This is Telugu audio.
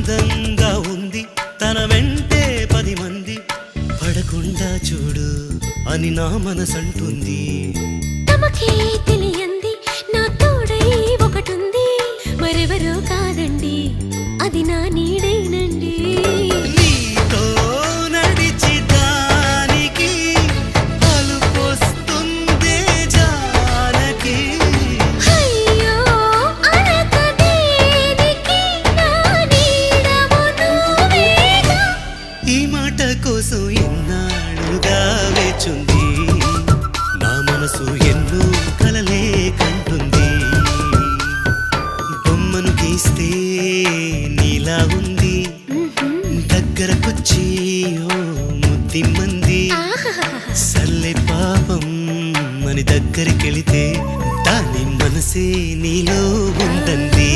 అందంగా ఉంది తన వెంటే 10 మంది పడకుండా చూడు అని నా మనసంటుంది తమకే తెలియంది నా తోడై ఒకటుంది మరెవరో కాదండి అది నా నీడేనండి నీతో నడిచి దానికి అలుపొస్తుందే జానకి అయ్యో అనక దేనికి నా నీడవు నువ్వేగా ఈ మాట కోసం ఎన్నాళ్ళుగా వేచుంది నా మనసు ఎన్నో కలలే కంటుంది బొమ్మను గీస్తే నీలా ఉంది దగ్గరకొచ్చి ఓ ముద్దిమ్మంది సల్లే పాపం అని దగ్గరికెళితే దాని మనసే నీలో ఉందంది